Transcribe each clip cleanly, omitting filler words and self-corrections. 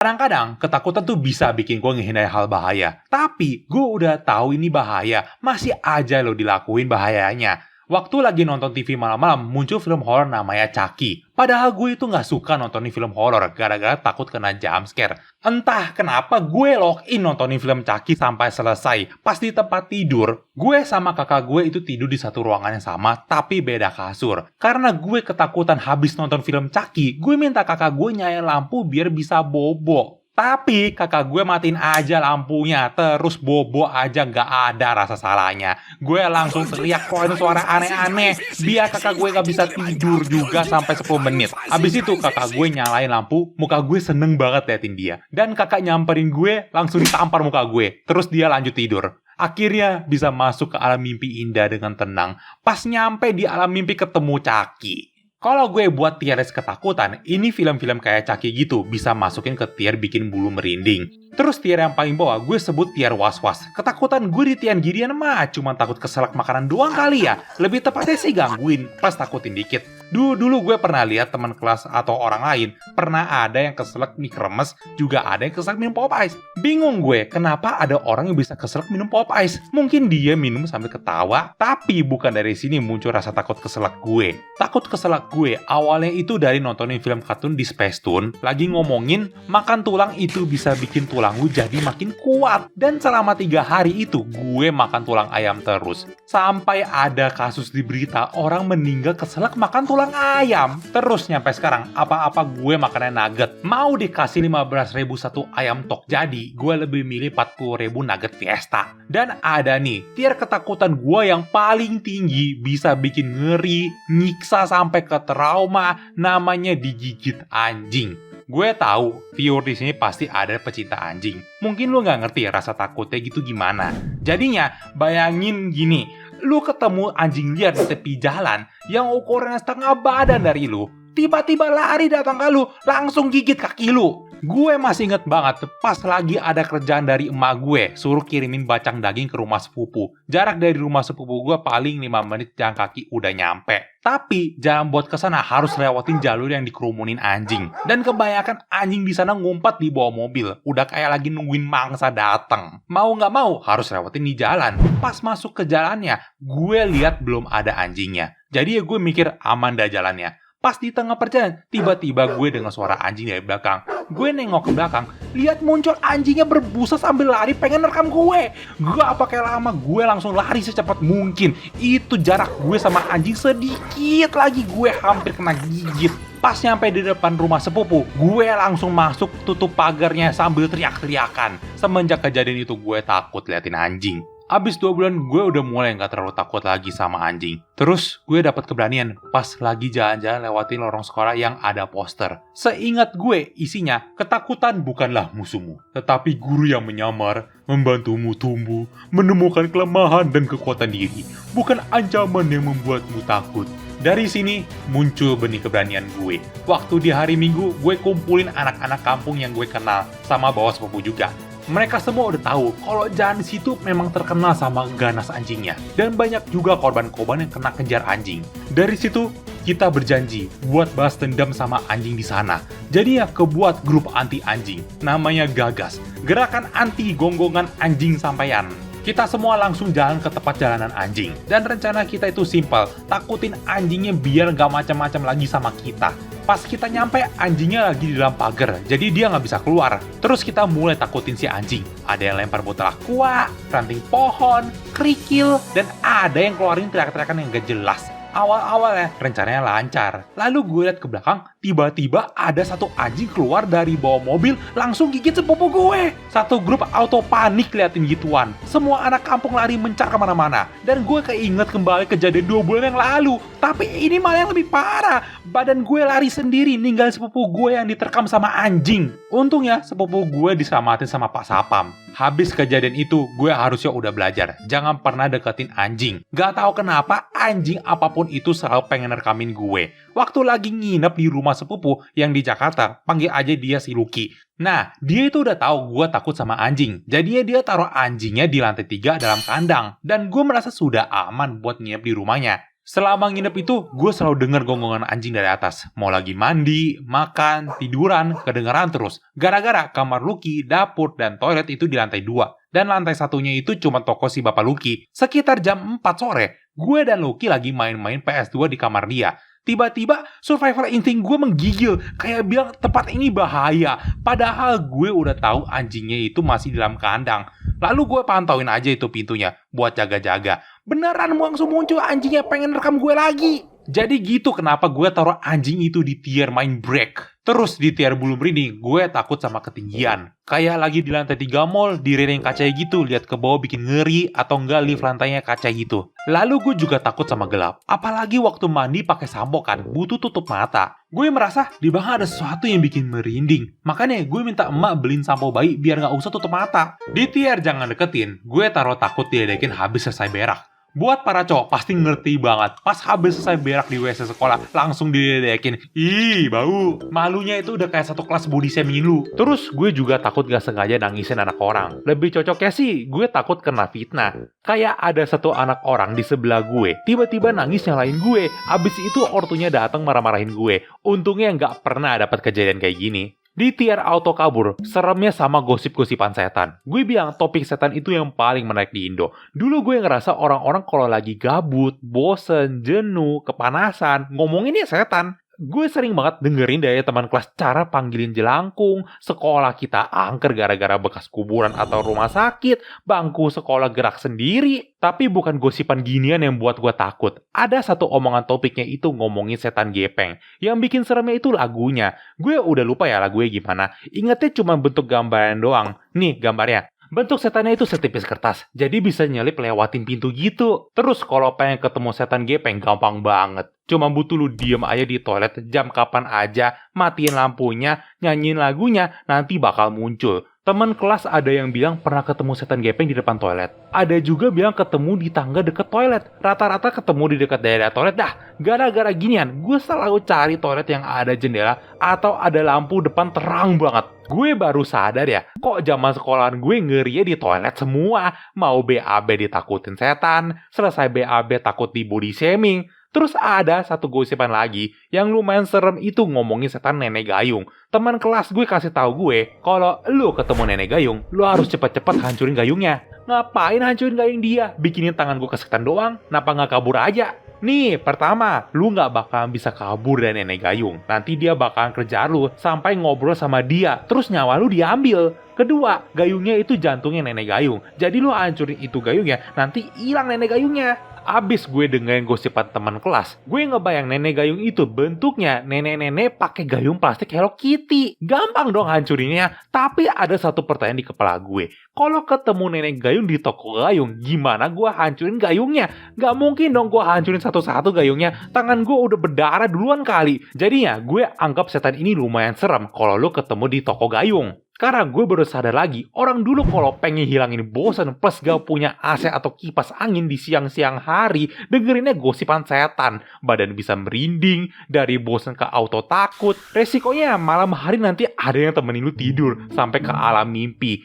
Kadang-kadang ketakutan tuh bisa bikin gue ngehindari hal bahaya. Tapi gue udah tahu ini bahaya, masih aja lo dilakuin bahayanya. Waktu lagi nonton TV malam-malam, muncul film horor namanya Chucky. Padahal gue itu nggak suka nontonin film horor, gara-gara takut kena jump scare. Entah kenapa gue login nontonin film Chucky sampai selesai. Pas di tempat tidur, gue sama kakak gue itu tidur di satu ruangan yang sama, tapi beda kasur. Karena gue ketakutan habis nonton film Chucky, gue minta kakak gue nyalain lampu biar bisa bobo. Tapi kakak gue matiin aja lampunya, terus bobo aja, nggak ada rasa salahnya. Gue langsung teriak keluarin suara aneh-aneh, biar kakak gue nggak bisa tidur juga sampai 10 menit. Abis itu kakak gue nyalain lampu, muka gue seneng banget liatin dia. Dan kakak nyamperin gue, langsung ditampar muka gue, terus dia lanjut tidur. Akhirnya bisa masuk ke alam mimpi indah dengan tenang. Pas nyampe di alam mimpi ketemu Chucky. Kalau gue buat tier list ketakutan, ini film-film kayak Chucky gitu bisa masukin ke tier bikin bulu merinding. Terus tier yang paling bawah gue sebut tier was-was. Ketakutan gue di tier ginian mah cuma takut keselak makanan doang kali ya. Lebih tepatnya sih gangguin, pas takutin dikit. Dulu gue pernah lihat teman kelas atau orang lain, pernah ada yang keselak mie kremes, juga ada yang keselak minum pop ice. Bingung gue, kenapa ada orang yang bisa keselak minum pop ice? Mungkin dia minum sambil ketawa, tapi bukan dari sini muncul rasa takut keselak gue. Takut keselak gue awalnya itu dari nontonin film kartun di Space Tune, lagi ngomongin makan tulang itu bisa bikin tulang lu jadi makin kuat. Dan selama 3 hari itu gue makan tulang ayam terus. Sampai ada kasus di berita orang meninggal keselak makan tulang ayam. Terus nyampe sekarang apa-apa gue makannya nugget. Mau dikasih 15.000 satu ayam tok jadi, gue lebih milih 40.000 nugget Fiesta. Dan ada nih, tier ketakutan gue yang paling tinggi, bisa bikin ngeri, nyiksa sampai ke trauma, namanya digigit anjing. Gue tahu, viewer di sini pasti ada pecinta anjing. Mungkin lu nggak ngerti rasa takutnya gitu gimana. Jadinya, bayangin gini, lu ketemu anjing liar di tepi jalan yang ukurannya setengah badan dari lu, tiba-tiba lari datang ke lu, langsung gigit kaki lu. Gue masih inget banget pas lagi ada kerjaan dari emak gue, suruh kirimin bacang daging ke rumah sepupu. Jarak dari rumah sepupu gue paling 5 menit jalan kaki udah nyampe. Tapi jalan buat kesana harus lewatin jalur yang dikerumunin anjing. Dan kebanyakan anjing di sana ngumpet di bawah mobil, udah kayak lagi nungguin mangsa datang. Mau nggak mau harus lewatin di jalan. Pas masuk ke jalannya, gue lihat belum ada anjingnya. Jadi ya gue mikir aman dah jalannya. Pas di tengah perjalanan, tiba-tiba gue dengar suara anjing dari belakang. Gue nengok ke belakang, lihat muncul anjingnya berbusa sambil lari pengen rekam gue. Gak pakai lama, gue langsung lari secepat mungkin. Itu jarak gue sama anjing sedikit lagi gue hampir kena gigit. Pas nyampe di depan rumah sepupu, gue langsung masuk tutup pagarnya sambil teriak-teriakan. Semenjak kejadian itu gue takut liatin anjing. Abis 2 bulan gue udah mulai gak terlalu takut lagi sama anjing. Terus gue dapat keberanian pas lagi jalan-jalan lewatin lorong sekolah yang ada poster. Seingat gue isinya, ketakutan bukanlah musuhmu, tetapi guru yang menyamar, membantumu tumbuh, menemukan kelemahan dan kekuatan diri. Bukan ancaman yang membuatmu takut. Dari sini muncul benih keberanian gue. Waktu di hari Minggu gue kumpulin anak-anak kampung yang gue kenal, sama bawa sepupu juga. Mereka semua udah tahu kalau jalan di situ memang terkenal sama ganas anjingnya. Dan banyak juga korban-korban yang kena kejar anjing. Dari situ, kita berjanji buat balas dendam sama anjing di sana. Jadi ya kebuat grup anti anjing. Namanya Gagas. Gerakan anti gonggongan anjing sampeyan. Kita semua langsung jalan ke tempat jalanan anjing. Dan rencana kita itu simpel. Takutin anjingnya biar gak macam-macam lagi sama kita. Pas kita nyampe, anjingnya lagi di dalam pagar, jadi dia nggak bisa keluar. Terus kita mulai takutin si anjing. Ada yang lempar botol aqua, ranting pohon, kerikil, dan ada yang keluarin teriak-teriakan yang gak jelas. Awal-awalnya rencananya lancar. Lalu gue liat ke belakang, tiba-tiba ada satu anjing keluar dari bawah mobil, langsung gigit sepupu gue. Satu grup auto panik liatin gituan. Semua anak kampung lari mencar kemana-mana. Dan gue keinget kembali kejadian 2 bulan yang lalu. Tapi ini malah yang lebih parah. Badan gue lari sendiri, ninggalin sepupu gue yang diterkam sama anjing. Untungnya sepupu gue diselamatin sama Pak Sapam. Habis kejadian itu, gue harusnya udah belajar. Jangan pernah deketin anjing. Gak tahu kenapa anjing apapun itu selalu pengen rekamin gue. Waktu lagi nginep di rumah sepupu yang di Jakarta, panggil aja dia si Lucky. Nah, dia itu udah tahu gue takut sama anjing. Jadinya dia taruh anjingnya di lantai 3 dalam kandang. Dan gue merasa sudah aman buat nginep di rumahnya. Selama nginep itu, gue selalu denger gonggongan anjing dari atas. Mau lagi mandi, makan, tiduran, kedengeran terus. Gara-gara kamar Lucky, dapur, dan toilet itu di lantai 2. Dan lantai satunya itu cuma toko si Bapak Lucky. Sekitar jam 4 sore, gue dan Lucky lagi main-main PS2 di kamar dia. Tiba-tiba survival instinct gue menggigil, kayak bilang tempat ini bahaya. Padahal gue udah tahu anjingnya itu masih di dalam kandang. Lalu gue pantauin aja itu pintunya buat jaga-jaga. Beneran langsung muncul anjingnya pengen rekam gue lagi. Jadi gitu kenapa gue taruh anjing itu di tier main break. Terus di tier bulu merinding, gue takut sama ketinggian. Kayak lagi di lantai 3 mall, di railing kaca gitu, lihat ke bawah bikin ngeri, atau enggak lift lantainya kaca gitu. Lalu gue juga takut sama gelap. Apalagi waktu mandi pakai sampo kan, butuh tutup mata. Gue merasa di bawah ada sesuatu yang bikin merinding. Makanya gue minta emak beliin sampo bayi biar gak usah tutup mata. Di tier jangan deketin, gue taruh takut diledekin habis selesai berak. Buat para cowok pasti ngerti banget. Pas habis selesai berak di WC sekolah, langsung diledekin. Ih, bau. Malunya itu udah kayak satu kelas body shaming lu. Terus gue juga takut gak sengaja nangisin anak orang. Lebih cocoknya sih, gue takut kena fitnah. Kayak ada satu anak orang di sebelah gue, tiba-tiba nangis nyalain gue. Abis itu ortunya datang marah-marahin gue. Untungnya gak pernah dapat kejadian kayak gini. Di tier auto kabur, seremnya sama gosip-gosipan setan. Gue bilang topik setan itu yang paling menarik di Indo. Dulu gue ngerasa orang-orang kalau lagi gabut, bosen, jenuh, kepanasan, ngomonginnya setan. Gue sering banget dengerin dari teman kelas cara panggilin jelangkung, sekolah kita angker gara-gara bekas kuburan atau rumah sakit, bangku sekolah gerak sendiri. Tapi bukan gosipan ginian yang buat gue takut. Ada satu omongan topiknya itu ngomongin setan gepeng. Yang bikin seremnya itu lagunya. Gue udah lupa ya lagunya gimana. Ingatnya cuma bentuk gambaran doang. Nih gambarnya. Bentuk setannya itu setipis kertas, jadi bisa nyelip lewatin pintu gitu. Terus kalau pengen ketemu setan gepeng gampang banget. Cuma butuh lu diem aja di toilet jam kapan aja, matiin lampunya, nyanyiin lagunya, nanti bakal muncul. Temen kelas ada yang bilang pernah ketemu setan gepeng di depan toilet. Ada juga bilang ketemu di tangga deket toilet. Rata-rata ketemu di dekat daerah toilet dah. Gara-gara ginian, gue selalu cari toilet yang ada jendela atau ada lampu depan terang banget. Gue baru sadar ya, kok zaman sekolahan gue ngerinya di toilet semua. Mau BAB ditakutin setan, selesai BAB takut di body shaming. Terus ada satu gosipan lagi yang lumayan serem itu ngomongin setan nenek gayung. Teman kelas gue kasih tahu gue, kalau lu ketemu nenek gayung, lu harus cepet-cepet hancurin gayungnya. Ngapain hancurin gayung dia? Bikinin tangan gue kesetan doang, kenapa nggak kabur aja? Nih, pertama, lu nggak bakalan bisa kabur dari nenek gayung. Nanti dia bakalan kejar lu sampai ngobrol sama dia, terus nyawa lu diambil. Kedua, gayungnya itu jantungnya nenek gayung. Jadi lu hancurin itu gayungnya, nanti hilang nenek gayungnya. Abis gue dengerin gosipan teman kelas, gue ngebayang nenek gayung itu bentuknya nenek-nenek pakai gayung plastik Hello Kitty. Gampang dong hancurinnya. Tapi ada satu pertanyaan di kepala gue. Kalau ketemu nenek gayung di toko gayung, gimana gue hancurin gayungnya? Gak mungkin dong gue hancurin satu-satu gayungnya. Tangan gue udah berdarah duluan kali. Jadinya gue anggap setan ini lumayan serem kalau lo ketemu di toko gayung. Karena gue baru sadar lagi, orang dulu kalau pengen hilangin bosan plus gak punya AC atau kipas angin di siang-siang hari, dengerinnya gosipan setan. Badan bisa merinding, dari bosan ke auto takut. Resikonya malam hari nanti ada yang temenin lu tidur, sampai ke alam mimpi.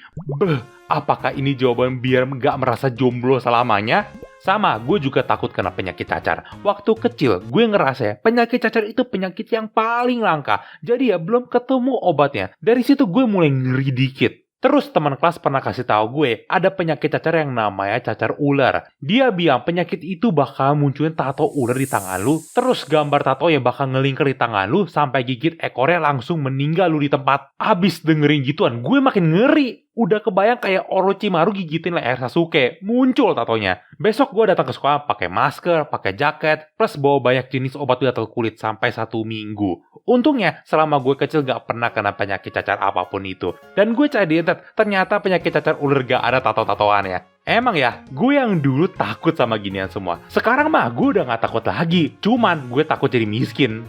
Apakah ini jawaban biar gak merasa jomblo selamanya? Sama, gue juga takut kena penyakit cacar. Waktu kecil, gue ngerasa ya, penyakit cacar itu penyakit yang paling langka. Jadi ya, belum ketemu obatnya. Dari situ gue mulai ngeri dikit. Terus teman kelas pernah kasih tahu gue, ada penyakit cacar yang namanya cacar ular. Dia bilang penyakit itu bakal munculin tato ular di tangan lu. Terus gambar tato yang bakal ngelingkar di tangan lu sampai gigit ekornya langsung meninggal lu di tempat. Abis dengerin gituan, gue makin ngeri. Udah kebayang kayak Orochimaru gigitin leher Sasuke, muncul tatonya. Besok gue datang ke sekolah pakai masker, pakai jaket, plus bawa banyak jenis obat gatal kulit sampai 1 minggu. Untungnya selama gue kecil gak pernah kena penyakit cacar apapun itu. Dan gue cari di internet, ternyata penyakit cacar ular gak ada tato-tatoannya. Emang ya, gue yang dulu takut sama ginian semua. Sekarang mah gue udah gak takut lagi, cuman gue takut jadi miskin.